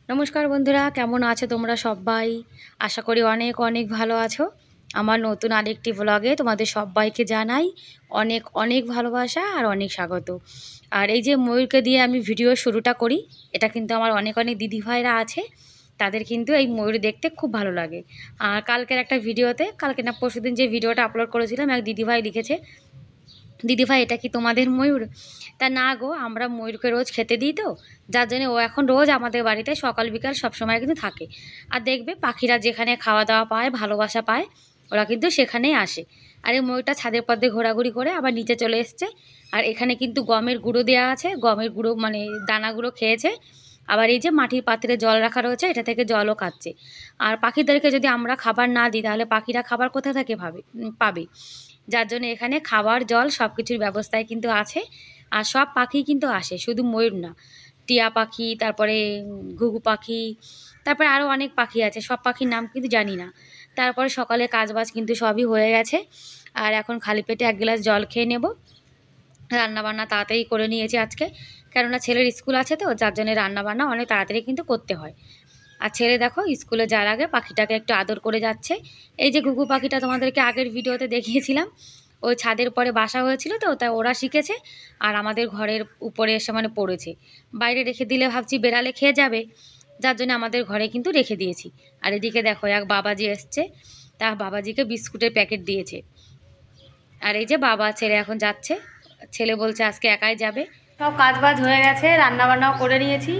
নমস্কার বন্ধুরা, কেমন আছো তোমরা সবাই? আশা করি অনেক অনেক ভালো আছো। আমার নতুন আরেকটি ব্লগে তোমাদের সবাইকে জানাই অনেক অনেক ভালোবাসা আর অনেক স্বাগত। আর এই যে ময়ূরকে দিয়ে আমি ভিডিও শুরুটা করি, এটা কিন্তু আমার অনেক অনেক দিদিভাইরা আছে, তাদের কিন্তু এই ময়ূর দেখতে খুব ভালো লাগে। আর কালকের একটা ভিডিওতে, কালকে না পরশুদিন যে ভিডিওটা আপলোড করেছিলাম, এক দিদিভাই লিখেছে, দিদিভাই এটা কি তোমাদের ময়ূর? তা না গো, আমরা ময়ূরকে রোজ খেতে দিই তো, যার জন্য ও এখন রোজ আমাদের বাড়িতে সকাল বিকাল সবসময় কিন্তু থাকে। আর দেখবে পাখিরা যেখানে খাওয়া দাওয়া পায়, ভালোবাসা পায়, ওরা কিন্তু সেখানেই আসে। আর এই ময়ূরটা ছাদের পথে ঘোরাঘুরি করে আবার নিচে চলে এসছে। আর এখানে কিন্তু গমের গুঁড়ো দেওয়া আছে, গমের গুঁড়ো মানে দানাগুলো খেয়েছে। আবার এই যে মাটির পাত্রে জল রাখা রয়েছে, এটা থেকে জলও খাচ্ছে। আর পাখিদেরকে যদি আমরা খাবার না দিই, তাহলে পাখিরা খাবার কোথা থেকে পাবে? যার জন্য এখানে খাবার জল সব কিছুর ব্যবস্থায় কিন্তু আছে। আর সব পাখি কিন্তু আসে, শুধু ময়ূর না, টিয়া পাখি, তারপরে ঘুঘু পাখি, তারপরে আরও অনেক পাখি আছে, সব পাখির নাম কিন্তু জানি না। তারপরে সকালে কাজবাজ কিন্তু সবই হয়ে গেছে। আর এখন খালি পেটে এক গ্লাস জল খেয়ে নেব। রান্নাবান্না তাড়াতাড়ি করে নিয়েছি আজকে, কেননা ছেলের স্কুল আছে তো, যার জন্য রান্নাবান্না অনেক তাড়াতাড়ি কিন্তু করতে হয়। আর ছেলে দেখো স্কুলে যাওয়ার আগে পাখিটাকে একটু আদর করে যাচ্ছে। এই যে ঘুঘু পাখিটা তোমাদেরকে আগের ভিডিওতে দেখিয়েছিলাম, ওই ছাদের পরে বাসা হয়েছিল তো, তাই ওরা শিখেছে। আর আমাদের ঘরের উপরে এসে মানে পড়েছে। বাইরে রেখে দিলে ভাবছি বেড়ালে খেয়ে যাবে, যার জন্য আমাদের ঘরে কিন্তু রেখে দিয়েছি। আর এদিকে দেখো এক বাবাজি এসছে, তা বাবাজিকে বিস্কুটের প্যাকেট দিয়েছে। আর এই যে বাবা ছেলে এখন যাচ্ছে, ছেলে বলছে আজকে একাই যাবে। সব কাজ বাজ হয়ে গেছে, রান্নাবান্নাও করে নিয়েছি।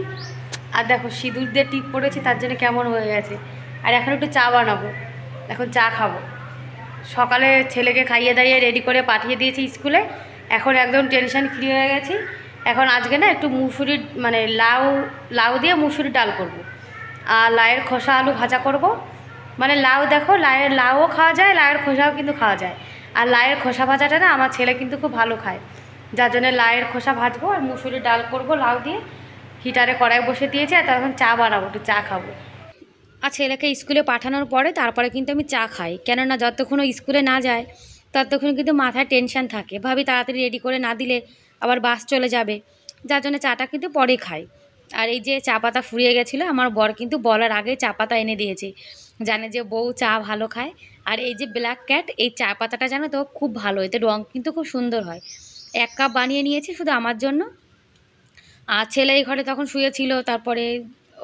আর দেখো সিঁদুর দিয়ে টিপ পড়েছি, তার জন্য কেমন হয়ে গেছে। আর এখন একটু চা বানাবো, এখন চা খাবো। সকালে ছেলেকে খাইয়ে দাইয়ে রেডি করে পাঠিয়ে দিয়েছি স্কুলে, এখন একদম টেনশন ফ্রি হয়ে গেছি। এখন আজকে না একটু মুসুরির মানে লাউ লাউ দিয়ে মুসুরির ডাল করব। আর লাউয়ের খোসা আলু ভাজা করব। মানে লাউ দেখো, লাউও খাওয়া যায়, লাউয়ের খোসাও কিন্তু খাওয়া যায়। আর লাউয়ের খোসা ভাজাটা না আমার ছেলে কিন্তু খুব ভালো খায়, যার জন্য লাউয়ের খোসা ভাজবো আর মুসুরির ডাল করব লাউ দিয়ে। হিটারে কড়াই বসে দিয়েছি, আর তখন চা বানাবো, একটু চা খাবো। আর ছেলেকে স্কুলে পাঠানোর পরে তারপরে কিন্তু আমি চা খাই, কেননা যতক্ষণ ও স্কুলে না যায় ততক্ষণ কিন্তু মাথায় টেনশান থাকে, ভাবি তাড়াতাড়ি রেডি করে না দিলে আবার বাস চলে যাবে, যার জন্য চাটা কিন্তু পরে খাই। আর এই যে চা পাতা ফুরিয়ে গেছিলো, আমার বর কিন্তু বলার আগে চা পাতা এনে দিয়েছে, জানে যে বউ চা ভালো খায়। আর এই যে ব্ল্যাক ক্যাট, এই চা পাতাটা জানো তো খুব ভালো, এতে রঙ কিন্তু খুব সুন্দর হয়। 1 কাপ বানিয়ে নিয়েছি শুধু আমার জন্য। আর ছেলে এই ঘরে তখন শুয়েছিল, তারপরে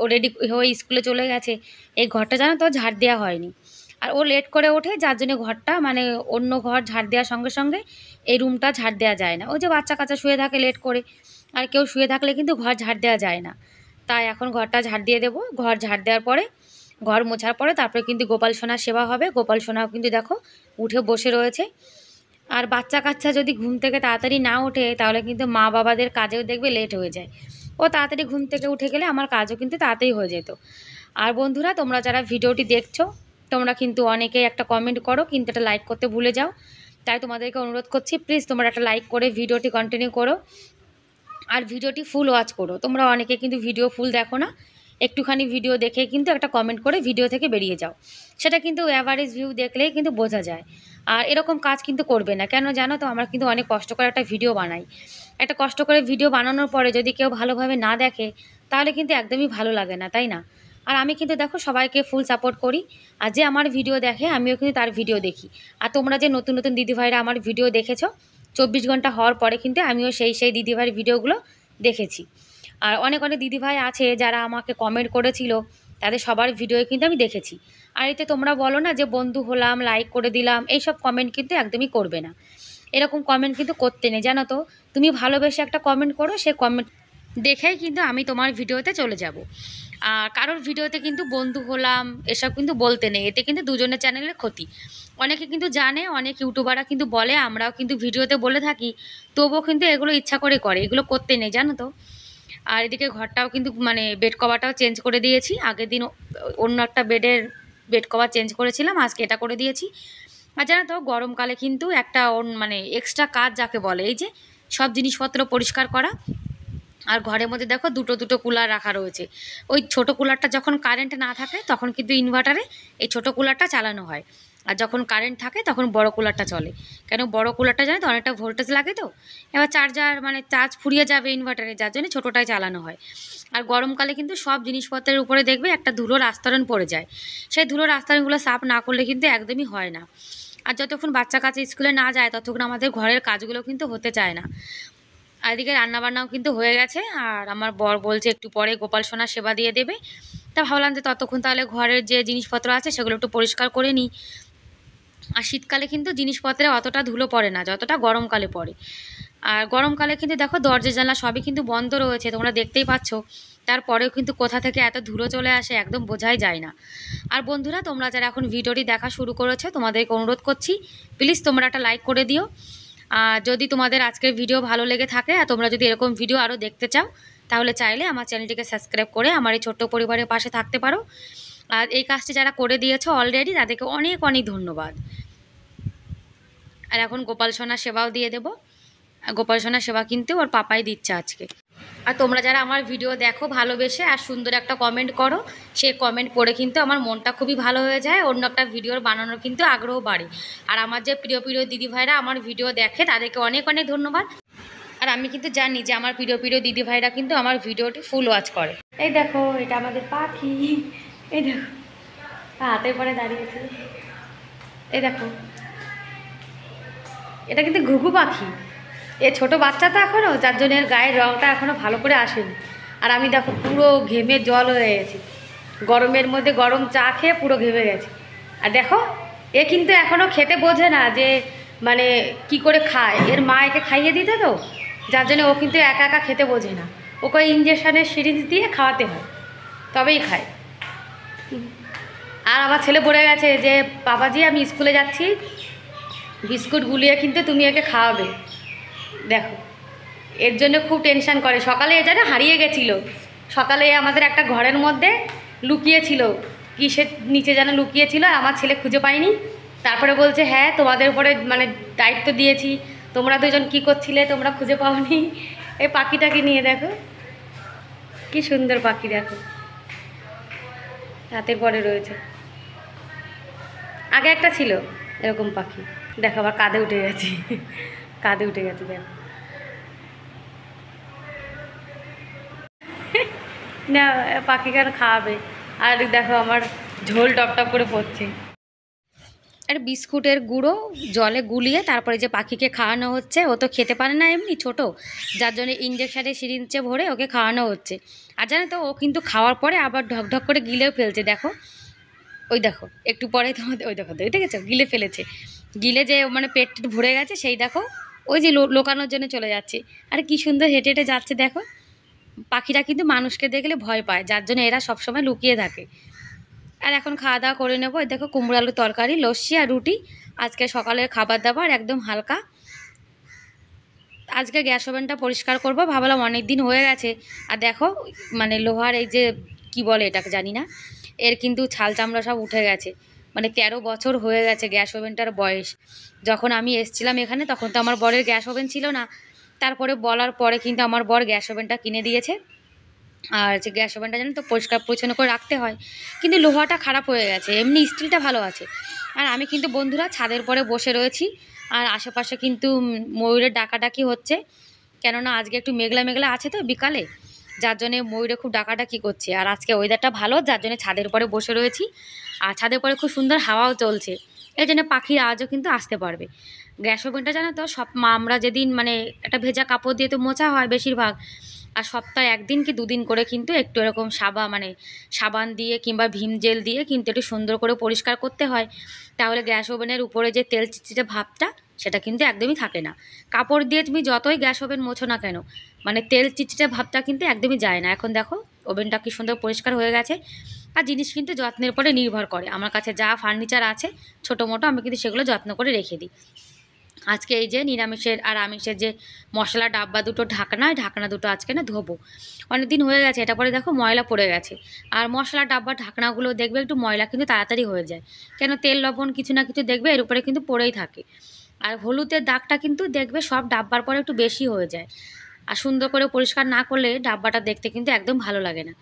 ও রেডি হয়ে স্কুলে চলে গেছে। এই ঘরটা জানো তো ঝাড় দেওয়া হয়নি। আর ও লেট করে ওঠে, যার জন্য ঘরটা মানে অন্য ঘর ঝাড় দেওয়ার সঙ্গে সঙ্গে এই রুমটা ঝাড় দেওয়া যায় না। ওই যে বাচ্চা কাচ্চা শুয়ে থাকে লেট করে, আর কেউ শুয়ে থাকলে কিন্তু ঘর ঝাড় দেওয়া যায় না। তাই এখন ঘরটা ঝাড় দিয়ে দেবো। ঘর ঝাড় দেওয়ার পরে, ঘর মোছার পরে তারপরে কিন্তু গোপাল সোনার সেবা হবে। গোপাল সোনাও কিন্তু দেখো উঠে বসে রয়েছে। আর বাচ্চা কাচ্চা যদি ঘুম থেকে তাড়াতাড়ি না ওঠে, তাহলে কিন্তু মা বাবাদের কাজেও দেখবে লেট হয়ে যায়। ও তাড়াতাড়ি ঘুম থেকে উঠে গেলে আমার কাজও কিন্তু তাড়াতাড়ি হয়ে যেত। আর বন্ধুরা, তোমরা যারা ভিডিওটি দেখছো, তোমরা কিন্তু অনেকেই একটা কমেন্ট করো, কিন্তু একটা লাইক করতে ভুলে যাও। তাই তোমাদেরকে অনুরোধ করছি, প্লিজ তোমরা একটা লাইক করে ভিডিওটি কন্টিনিউ করো। আর ভিডিওটি ফুল ওয়াচ করো। তোমরা অনেকে কিন্তু ভিডিও ফুল দেখো না, একটুখানি ভিডিও দেখে কিন্তু একটা কমেন্ট করে ভিডিও থেকে বেরিয়ে যাও। সেটা কিন্তু অ্যাভারেজ ভিউ দেখলেই কিন্তু বোঝা যায়। আর এরকম কাজ কিন্তু করবে না, কেন জানো তো, আমরা কিন্তু অনেক কষ্ট করে একটা ভিডিও বানাই। একটা কষ্ট করে ভিডিও বানানোর পরে যদি কেউ ভালোভাবে না দেখে, তাহলে কিন্তু একদমই ভালো লাগে না, তাই না? আর আমি কিন্তু দেখো সবাইকে ফুল সাপোর্ট করি। আর যে আমার ভিডিও দেখে আমিও কিন্তু তার ভিডিও দেখি। আর তোমরা যে নতুন নতুন দিদিভাইরা আমার ভিডিও দেখেছো, 24 ঘন্টা হওয়ার পরে কিন্তু আমিও সেই দিদিভাইয়ের ভিডিওগুলো দেখেছি। আর অনেক অনেক দিদিভাই আছে যারা আমাকে কমেন্ট করেছিল, তাদের সবার ভিডিও কিন্তু আমি দেখেছি। আর এতে তোমরা বলো না যে বন্ধু হলাম, লাইক করে দিলাম, এইসব কমেন্ট কিন্তু একদমই করবে না। এরকম কমেন্ট কিন্তু করতে নেই, জানো তো। তুমি ভালোবেসে একটা কমেন্ট করো, সেই কমেন্ট দেখেই কিন্তু আমি তোমার ভিডিওতে চলে যাব। আর কারোর ভিডিওতে কিন্তু বন্ধু হলাম এসব কিন্তু বলতে নেই, এতে কিন্তু দুজনের চ্যানেলের ক্ষতি। অনেকে কিন্তু জানে, অনেক ইউটিউবাররা কিন্তু বলে, আমরাও কিন্তু ভিডিওতে বলে থাকি, তবুও কিন্তু এগুলো ইচ্ছা করে করে, এগুলো করতে নেই, জানো তো। আর এদিকে ঘরটাও কিন্তু মানে বেড কভারটাও চেঞ্জ করে দিয়েছি। আগের দিন অন্য একটা বেড কভার চেঞ্জ করেছিলাম, আজকে এটা করে দিয়েছি। আর জানো তো, গরমকালে কিন্তু একটা মানে এক্সট্রা কাজ যাকে বলে, এই যে সব জিনিসপত্র পরিষ্কার করা। আর ঘরের মধ্যে দেখো দুটো দুটো কুলার রাখা রয়েছে। ওই ছোট কুলারটা যখন কারেন্ট না থাকে তখন কিন্তু ইনভার্টারে এই ছোট কুলারটা চালানো হয়। আর যখন কারেন্ট থাকে তখন বড় কুলারটা চলে, কেন বড় কুলারটা জানে তো অনেকটা ভোল্টেজ লাগে, তো এবার চার্জার মানে চার্জ ফুরিয়ে যাবে ইনভার্টারে, যার জন্য ছোটোটাই চালানো হয়। আর গরমকালে কিন্তু সব জিনিসপত্রের উপরে দেখবে একটা ধুলোর আস্তরণ পড়ে যায়, সেই ধুলোর আস্তরণগুলো সাফ না করলে কিন্তু একদমই হয় না। আর যতক্ষণ বাচ্চা কাচ্চা স্কুলে না যায় ততক্ষণ আমাদের ঘরের কাজগুলো কিন্তু হতে চায় না। আর এদিকে রান্নাবান্নাও কিন্তু হয়ে গেছে, আর আমার বর বলছে একটু পরে গোপাল সোনার সেবা দিয়ে দেবে। তা ভাবলাম যে ততক্ষণ তাহলে ঘরের যে জিনিসপত্র আছে সেগুলো একটু পরিষ্কার করে নিই। আর শীতকালে কিন্তু জিনিসপত্রে অতটা ধুলো পড়ে না যতটা গরমকালে পড়ে। আর গরমকালে কিন্তু দেখো দরজা জানলা সবই কিন্তু বন্ধ রয়েছে, তোমরা দেখতেই পাচ্ছ, তারপরেও কিন্তু কোথা থেকে এত ধুলো চলে আসে একদম বোঝাই যায় না। আর বন্ধুরা, তোমরা যারা এখন ভিডিওটি দেখা শুরু করেছো তোমাদেরকে অনুরোধ করছি, প্লিজ তোমরা একটা লাইক করে দিও। আর যদি তোমাদের আজকের ভিডিও ভালো লেগে থাকে আর তোমরা যদি এরকম ভিডিও আরও দেখতে চাও, তাহলে চাইলে আমার চ্যানেলটিকে সাবস্ক্রাইব করে আমার এই ছোট্ট পরিবারের পাশে থাকতে পারো। আর এই কাজটি যারা করে দিয়েছো অলরেডি তাদেরকে অনেক অনেক ধন্যবাদ। আর এখন গোপাল সোনার সেবাও দিয়ে দেবো। গোপাল সোনার সেবা কিন্তু ওর পাপাই দিচ্ছে আজকে। আর তোমরা যারা আমার ভিডিও দেখো ভালোবেসে আর সুন্দর একটা কমেন্ট করো, সেই কমেন্ট পড়ে কিন্তু আমার মনটা খুবই ভালো হয়ে যায়, অন্য একটা ভিডিওর বানানোর কিন্তু আগ্রহ বাড়ে। আর আমার যে প্রিয় প্রিয় দিদিভাইরা আমার ভিডিও দেখে তাদেরকে অনেক অনেক ধন্যবাদ। আর আমি কিন্তু জানি যে আমার প্রিয় প্রিয় দিদিভাইরা কিন্তু আমার ভিডিওটি ফুল ওয়াচ করে। এই দেখো, এটা আমাদের পাখি, এই দেখো হাতের পরে দাঁড়িয়েছে, এই দেখো এটা কিন্তু ঘুঘু পাখি। এ ছোটো বাচ্চা তো এখনও, যার জন্য এর গায়ের রঙটা এখনও ভালো করে আসেনি। আর আমি দেখো পুরো ঘেমে জল হয়ে গেছি, গরমের মধ্যে গরম চা খেয়ে পুরো ঘেমে গেছি। আর দেখো এ কিন্তু এখনও খেতে বোঝে না যে মানে কি করে খায়, এর মা একে খাইয়ে দিতে তো, যার জন্য ও কিন্তু একা একা খেতে বোঝে না, ওকে ইঞ্জেকশনের সিরিঞ্জ দিয়ে খাওয়াতে হয় তবেই খায়। আর আমার ছেলে পড়ে গেছে যে বাবাজি আমি স্কুলে যাচ্ছি, বিস্কুট গুলিয়ে কিন্তু তুমি একে খাওয়াবে। দেখো এর জন্য খুব টেনশান করে, সকালে এ যেন হারিয়ে গেছিলো, সকালে আমাদের একটা ঘরের মধ্যে লুকিয়েছিল, কিসের নিচে যেন লুকিয়েছিল, আমার ছেলে খুঁজে পায়নি। তারপরে বলছে হ্যাঁ তোমাদের উপরে মানে দায়িত্ব দিয়েছি, তোমরা দুজন কি করছিলে তোমরা খুঁজে পাওনি। এই পাখিটাকে নিয়ে দেখো কি সুন্দর পাখি, দেখো হাতের পরে রয়েছে, আগে একটা ছিল এরকম পাখি, দেখো আবার কাঁধে উঠে গেছে, কাঁধে উঠে গেছে দেখো না, পাখি কেন খাওয়াবে। আর দেখো আমার ঝোল টপটপ করে পড়ছে। আর বিস্কুটের গুঁড়ো জলে গুলিয়ে তারপরে যে পাখিকে খাওয়ানো হচ্ছে, ও তো খেতে পারে না এমনি ছোট, যার জন্য ইঞ্জেকশানের সিরিঞ্জে ভরে ওকে খাওয়ানো হচ্ছে। আর জানো তো ও কিন্তু খাওয়ার পরে আবার ঢকঢক করে গিলেও ফেলছে, দেখো ওই দেখো একটু পরে তোমাদের ওই দেখো দেখেছো গিলে ফেলেছে, গিলে যে মানে পেট ভরে গেছে সেই দেখো, ওই যে লোকানোর জন্য চলে যাচ্ছে। আর কি সুন্দর হেঁটে হেঁটে যাচ্ছে দেখো। পাখিরা কিন্তু মানুষকে দেখলে ভয় পায়, যার জন্য এরা সবসময় লুকিয়ে থাকে। আর এখন খাওয়া দাওয়া করে নেবো। দেখো কুমড়ো আলুর তরকারি, লস্যি আর রুটি আজকে সকালের খাবার দাবার একদম হালকা। আজকে গ্যাস ওভেনটা পরিষ্কার করব, ভাবলাম অনেক দিন হয়ে গেছে। আর দেখো মানে লোহার এই যে কি বলে এটাকে জানি না, এর কিন্তু ছাল চামড়া সব উঠে গেছে, মানে 13 বছর হয়ে গেছে গ্যাস ওভেনটার বয়স। যখন আমি এসছিলাম এখানে তখন তো আমার বরের গ্যাস ওভেন ছিল না, তারপরে বলার পরে কিন্তু আমার বর গ্যাস ওভেনটা কিনে দিয়েছে। আর যে গ্যাস ওভেনটা জানো তো পরিষ্কার পরিচ্ছন্ন করে রাখতে হয়, কিন্তু লোহাটা খারাপ হয়ে গেছে, এমনি স্টিলটা ভালো আছে। আর আমি কিন্তু বন্ধুরা ছাদের পরে বসে রয়েছি, আর আশেপাশে কিন্তু ময়ূরের ডাকাডাকি হচ্ছে, কেননা আজকে একটু মেঘলা মেঘলা আছে তো বিকালে, যার জন্যে ময়ূরে খুব ডাকাডাকি করছে। আর আজকে ওয়েদারটা ভালো, যার জন্য ছাদের উপরে বসে রয়েছি, আর ছাদের পরে খুব সুন্দর হাওয়াও চলছে, এই জন্য পাখির আওয়াজও কিন্তু আসতে পারবে। গ্যাস ওভেনটা জানো তো সব আমরা যেদিন মানে একটা ভেজা কাপড় দিয়ে তো মোছা হয় বেশিরভাগ, আর সপ্তাহে 1 দিন কি 2 দিন করে কিন্তু একটু এরকম সাবান দিয়ে কিংবা ভীম জেল দিয়ে কিন্তু একটু সুন্দর করে পরিষ্কার করতে হয়, তাহলে গ্যাস ওভেনের উপরে যে তেল চিটচিটে ভাবটা সেটা কিন্তু একদমই থাকে না। কাপড় দিয়ে তুমি যতই গ্যাস ওভেন মোছো না কেন, মানে তেল চিটচিটে ভাবটা কিন্তু একদমই যায় না। এখন দেখো ওভেনটা কি সুন্দর পরিষ্কার হয়ে গেছে। আর জিনিস কিন্তু যত্নের উপরে নির্ভর করে, আমার কাছে যা ফার্নিচার আছে ছোটো মোটো আমি কিন্তু সেগুলো যত্ন করে রেখে দিই। আজকে এই যে নিরামিষের আর আমিষের যে মশলা ডাব্বা দুটো ঢাকনা দুটো আজকে না ধোবো, অনেক দিন হয়ে গেছে, এটা পরে দেখো ময়লা পড়ে গেছে। আর মশলা ডাব্বা ঢাকনাগুলো দেখবে একটু ময়লা কিন্তু তাড়াতাড়ি হয়ে যায়, কেন তেল লবণ কিছু না কিছু দেখবে এর উপরে কিন্তু পড়েই থাকে। আর হলুদের দাগটা কিন্তু দেখবে সব ডাব্বার পরে একটু বেশি হয়ে যায়, আর সুন্দর করে পরিষ্কার না করলে ডাব্বাটা দেখতে কিন্তু একদম ভালো লাগে না।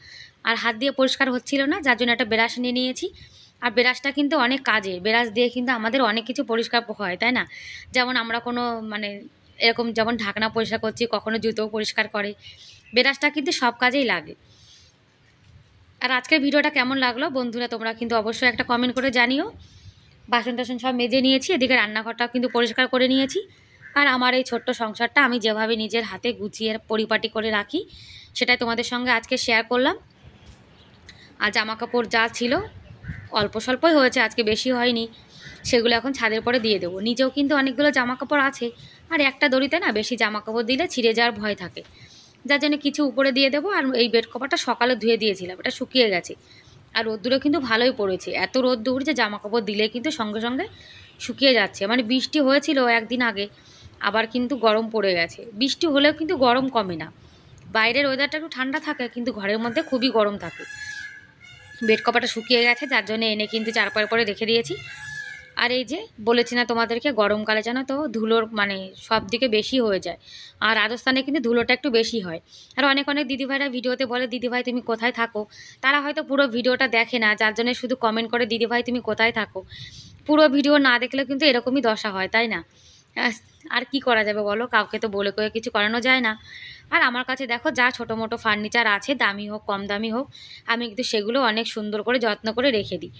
আর হাত দিয়ে পরিষ্কার হচ্ছিল না, যার জন্য একটা ব্রাশ নিয়ে নিয়েছি, আর ব্রাশটা কিন্তু অনেক কাজে, ব্রাশ দিয়ে কিন্তু আমাদের অনেক কিছু পরিষ্কার হয়, তাই না? যেমন আমরা কোনো মানে এরকম যেমন ঢাকনা পরিষ্কার করছি, কখনো জুতোও পরিষ্কার করে, ব্রাশটা কিন্তু সব কাজেই লাগে। আর আজকের ভিডিওটা কেমন লাগলো বন্ধুরা তোমরা কিন্তু অবশ্যই একটা কমেন্ট করে জানিও। বাসন টাসন সব মেজে নিয়েছি, এদিকে রান্নাঘরটাও কিন্তু পরিষ্কার করে নিয়েছি। আর আমার এই ছোট্ট সংসারটা আমি যেভাবে নিজের হাতে গুছিয়ে পরিপাটি করে রাখি সেটাই তোমাদের সঙ্গে আজকে শেয়ার করলাম। আর জামাকাপড় যা ছিল অল্প স্বল্পই হয়েছে, আজকে বেশি হয়নি, সেগুলো এখন ছাদের পরে দিয়ে দেবো। নিচেও কিন্তু অনেকগুলো জামাকাপড় আছে, আর একটা দড়িতে না বেশি জামাকাপড় দিলে ছিঁড়ে যাওয়ার ভয় থাকে, যার জন্য কিছু উপরে দিয়ে দেবো। আর এই বেড কভারটা সকালে ধুয়ে দিয়েছিলাম, এটা শুকিয়ে গেছে। আর রোদ্দুরে কিন্তু ভালোই পড়েছে, এত রোদ্দুর যে জামাকাপড় দিলে কিন্তু সঙ্গে সঙ্গে শুকিয়ে যাচ্ছে। মানে বৃষ্টি হয়েছিল একদিন আগে, আবার কিন্তু গরম পড়ে গেছে। বৃষ্টি হলেও কিন্তু গরম কমে না, বাইরের ওয়েদারটা একটু ঠান্ডা থাকে কিন্তু ঘরের মধ্যে খুবই গরম থাকে। বেড কভারটা শুকিয়ে গেছে, যার জন্য এনে কিন্তু চারপার পরে রেখে দিয়েছি। আর এই যে বলেছি না তোমাদেরকে, গরমকালে জানো তো ধুলোর মানে সব দিকে বেশি হয়ে যায়, আর রাজস্থানে কিন্তু ধুলোটা একটু বেশি হয়। আর অনেক অনেক দিদিভাইরা ভিডিওতে বলে দিদিভাই তুমি কোথায় থাকো, তারা হয়তো পুরো ভিডিওটা দেখে না, যার জন্য শুধু কমেন্ট করে দিদিভাই তুমি কোথায় থাকো। পুরো ভিডিও না দেখলে কিন্তু এরকমই দশা হয়, তাই না? আর কি করা যাবে বলো, কাউকে তো বলে কয়ে কিছু করানো যায় না। আর আমার কাছে দেখো যা ছোটো মোটো ফার্নিচার আছে, দামি হোক কম দামি হোক, আমি কিন্তু সেগুলো অনেক সুন্দর করে যত্ন করে রেখে দিই।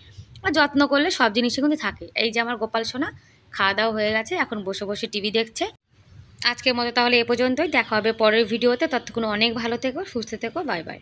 আর যত্ন করলে সব জিনিসই কিন্তু থাকে। এই যে আমার গোপাল সোনা খাওয়া দাওয়া হয়ে গেছে, এখন বসে বসে টিভি দেখছে। আজকের মতো তাহলে এ পর্যন্তই, দেখা হবে পরের ভিডিওতে। ততক্ষণ অনেক ভালো থেকো, সুস্থ থেকো, বাই বাই।